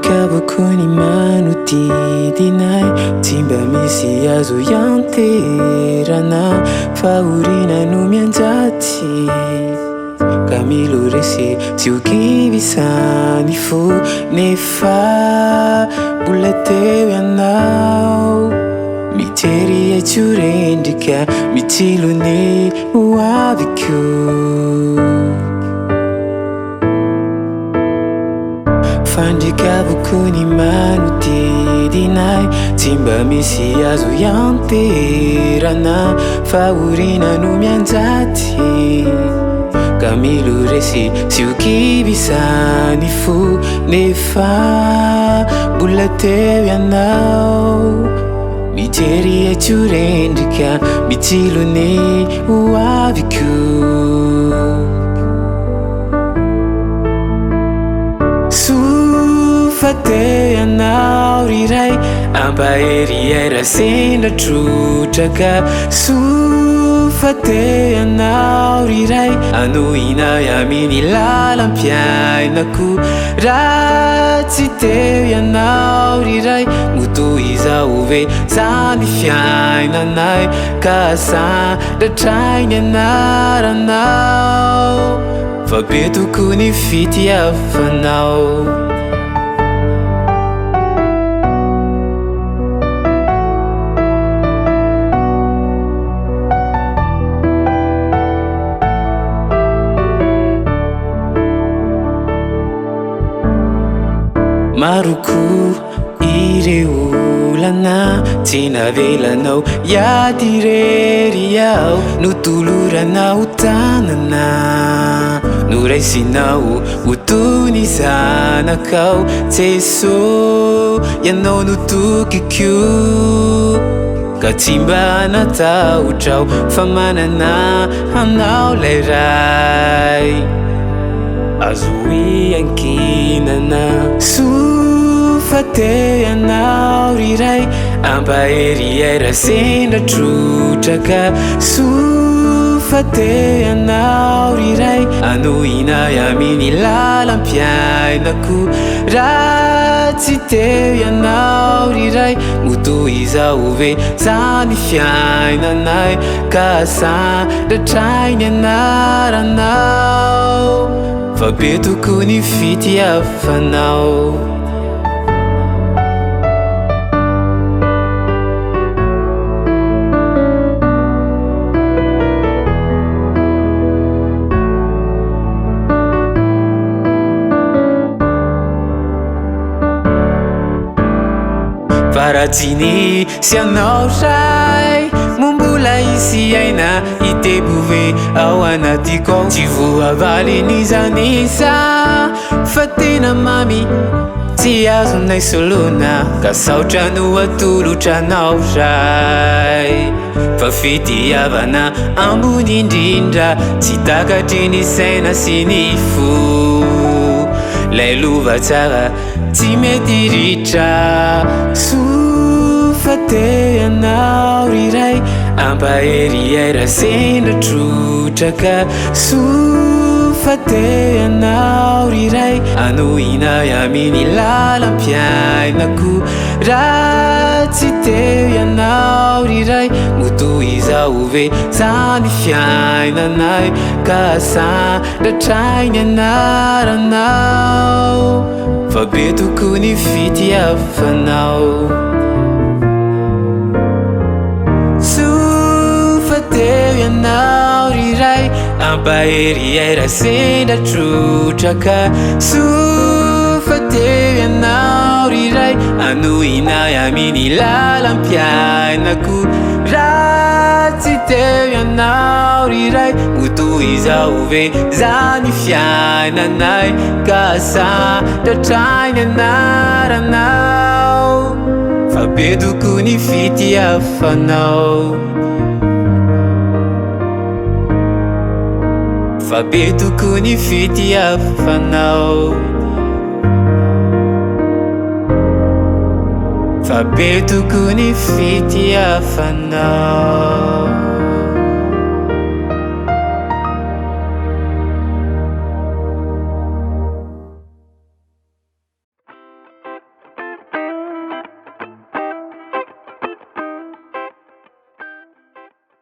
Fandikavako ny manodidinay, tsy mba misy azo ianterana, fahoriana no mianjaty, ka milorese tsy ho kivisany fo, nefa mbola teo ianao, mijery etsorendrika mitsilo ny hoaviko. Fandikavako ny manodidinay, tsy mba misy azo ianterana, fahoriana no mianjaty, ka milorese tsy ho kivisany fo, nefa mbola teo ianao, mijery etsorendrika mitsilo ny hoaviko. Teo Ianao riray, ampaheriera sendra trotraka, sofa teo Ianao riray, anohinay amin'ny lalam-piainako, raha tsy teo Ianao riray, motoy izao ve zany fiainanay, ka sandratrainy anaranao, fa be tokony fitiavanao. Maroko ireo olana, tsy navelanao iady irery aho, notoloranao tanana, noraisinao ho toy ny zanakao, Jesos ianao notokiko, ka tsy mba natahotrao, fa manana anao lay ray azo iankinana. Sofa teo Ianao riray, ampaheriera sendra trotraka, sofa teo Ianao riray, anohinay amin'ny lalam-piainako, raha tsy teo Ianao riray, motoy izao ve zany fiainanay, ka sandratrainy anaranao, fa be tokony fitiavanao. Farajiny sy anao ray, mombola isy aina itebove ao anatiko ao, tsy voavaly nizanisa, fa tena mamy tsy azonay solona, ka saotra no atolotranao ray, fa fitiavana ambony indrindra, tsy takatry ny saina sy ny fo, lay lova tsara tsy mety ritra. Sofa teo Ianao riray, ampaheriera sendra trotraka, sofa teo Ianao riray, anohinay amin'ny lalam-piainako, raha tsy teo Ianao riray, motoy izao ve zany fiainanay, ka sandratrainy anaranao, fa be tokony fitiavanao. Sofa teo Ianao riray, ampaheriera sendra trotraka, sofa teo Ianao riray, anohinay amin'ny lalam-piainako, raha tsy teo Ianao riray, motoy izao ve zany fiainanay, ka sandratrainy anaranao, fa be tokony fitiavanao, fa be tokony fitiavanao, fa be tokony fitiavanao.